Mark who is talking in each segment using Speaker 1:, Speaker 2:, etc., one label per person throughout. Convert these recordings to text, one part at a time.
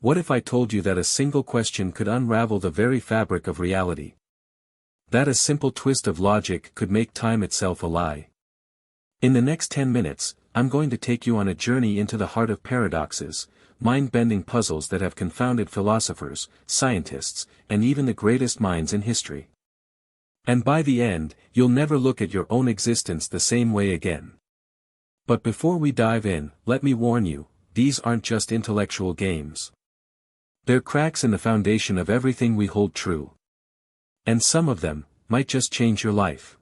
Speaker 1: What if I told you that a single question could unravel the very fabric of reality? That a simple twist of logic could make time itself a lie. In the next 10 minutes, I'm going to take you on a journey into the heart of paradoxes, mind-bending puzzles that have confounded philosophers, scientists, and even the greatest minds in history. And by the end, you'll never look at your own existence the same way again. But before we dive in, let me warn you, these aren't just intellectual games. They're cracks in the foundation of everything we hold true. And some of them might just change your life.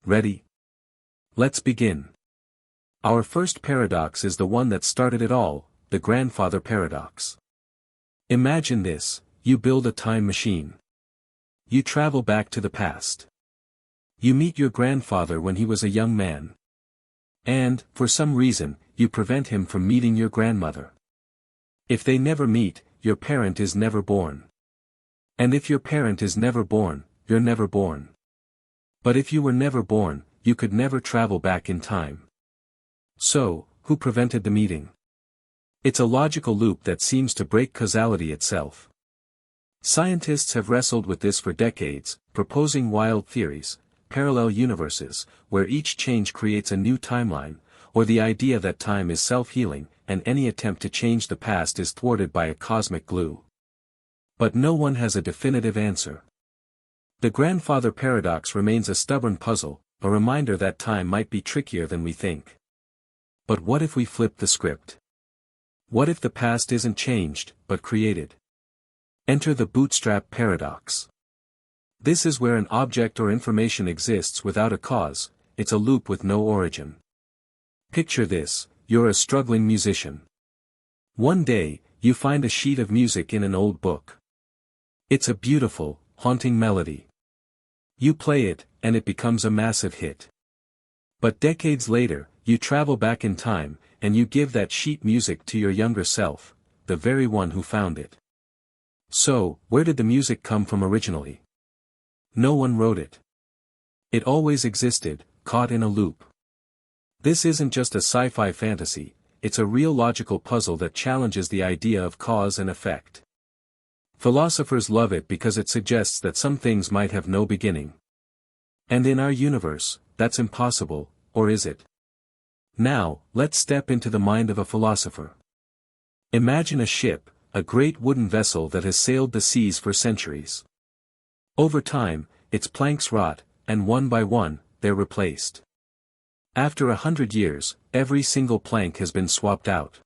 Speaker 1: Ready? Let's begin. Our first paradox is the one that started it all, the grandfather paradox. Imagine this: you build a time machine. You travel back to the past. You meet your grandfather when he was a young man. And, for some reason, you prevent him from meeting your grandmother. If they never meet, your parent is never born. And if your parent is never born, you're never born. But if you were never born, you could never travel back in time. So, who prevented the meeting? It's a logical loop that seems to break causality itself. Scientists have wrestled with this for decades, proposing wild theories, parallel universes, where each change creates a new timeline, or the idea that time is self-healing, and any attempt to change the past is thwarted by a cosmic glue. But no one has a definitive answer. The grandfather paradox remains a stubborn puzzle, a reminder that time might be trickier than we think. But what if we flip the script? What if the past isn't changed, but created? Enter the Bootstrap Paradox. This is where an object or information exists without a cause, it's a loop with no origin. Picture this: you're a struggling musician. One day, you find a sheet of music in an old book. It's a beautiful, haunting melody. You play it, and it becomes a massive hit. But decades later, you travel back in time, and you give that sheet music to your younger self, the very one who found it. So, where did the music come from originally? No one wrote it. It always existed, caught in a loop. This isn't just a sci-fi fantasy, it's a real logical puzzle that challenges the idea of cause and effect. Philosophers love it because it suggests that some things might have no beginning. And in our universe, that's impossible, or is it? Now, let's step into the mind of a philosopher. Imagine a ship, a great wooden vessel that has sailed the seas for centuries. Over time, its planks rot, and one by one, they're replaced. After 100 years, every single plank has been swapped out.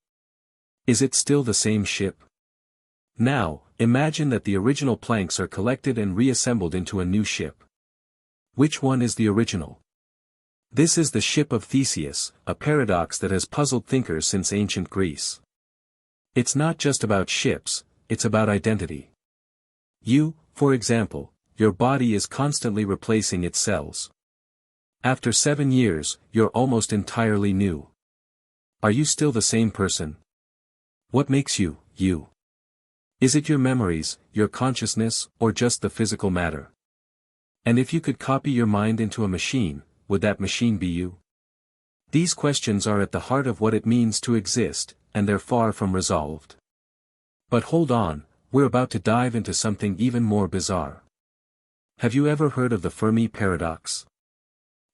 Speaker 1: Is it still the same ship? Now, imagine that the original planks are collected and reassembled into a new ship. Which one is the original? This is the ship of Theseus, a paradox that has puzzled thinkers since ancient Greece. It's not just about ships, it's about identity. You, for example, your body is constantly replacing its cells. After 7 years, you're almost entirely new. Are you still the same person? What makes you, you? Is it your memories, your consciousness, or just the physical matter? And if you could copy your mind into a machine, would that machine be you? These questions are at the heart of what it means to exist, and they're far from resolved. But hold on, we're about to dive into something even more bizarre. Have you ever heard of the Fermi paradox?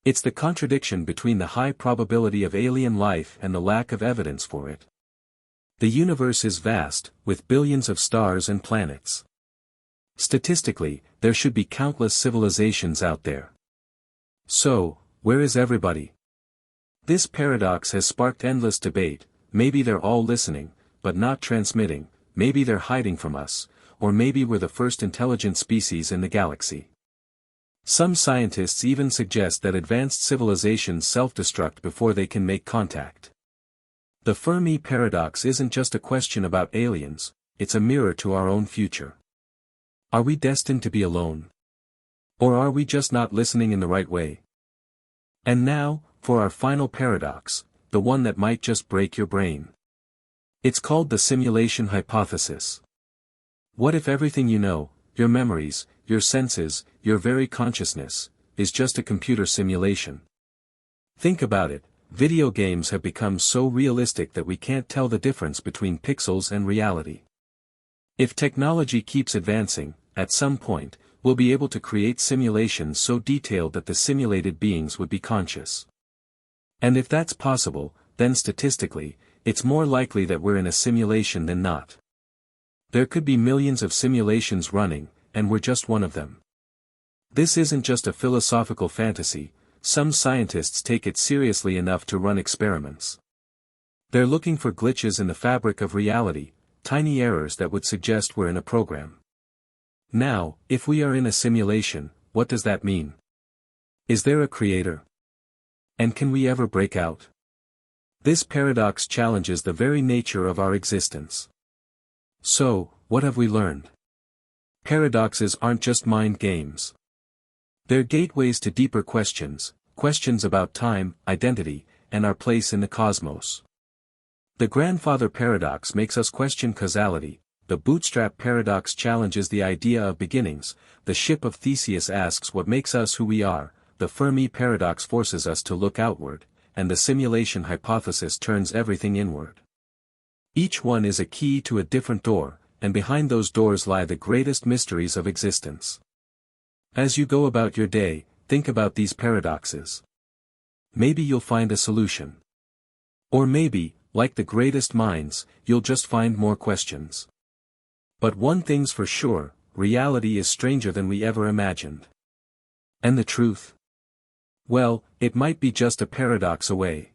Speaker 1: It's the contradiction between the high probability of alien life and the lack of evidence for it. The universe is vast, with billions of stars and planets. Statistically, there should be countless civilizations out there. So, where is everybody? This paradox has sparked endless debate. Maybe they're all listening, but not transmitting, maybe they're hiding from us, or maybe we're the first intelligent species in the galaxy. Some scientists even suggest that advanced civilizations self-destruct before they can make contact. The Fermi paradox isn't just a question about aliens, it's a mirror to our own future. Are we destined to be alone? Or are we just not listening in the right way? And now, for our final paradox, the one that might just break your brain. It's called the simulation hypothesis. What if everything you know, your memories, your senses, your very consciousness, is just a computer simulation? Think about it, video games have become so realistic that we can't tell the difference between pixels and reality. If technology keeps advancing, at some point, we'll be able to create simulations so detailed that the simulated beings would be conscious. And if that's possible, then statistically, it's more likely that we're in a simulation than not. There could be millions of simulations running, and we're just one of them. This isn't just a philosophical fantasy, some scientists take it seriously enough to run experiments. They're looking for glitches in the fabric of reality, tiny errors that would suggest we're in a program. Now, if we are in a simulation, what does that mean? Is there a creator? And can we ever break out? This paradox challenges the very nature of our existence. So, what have we learned? Paradoxes aren't just mind games. They're gateways to deeper questions, questions about time, identity, and our place in the cosmos. The grandfather paradox makes us question causality, the Bootstrap Paradox challenges the idea of beginnings, the ship of Theseus asks what makes us who we are, the Fermi paradox forces us to look outward, and the simulation hypothesis turns everything inward. Each one is a key to a different door, and behind those doors lie the greatest mysteries of existence. As you go about your day, think about these paradoxes. Maybe you'll find a solution. Or maybe, like the greatest minds, you'll just find more questions. But one thing's for sure, reality is stranger than we ever imagined. And the truth? Well, it might be just a paradox away.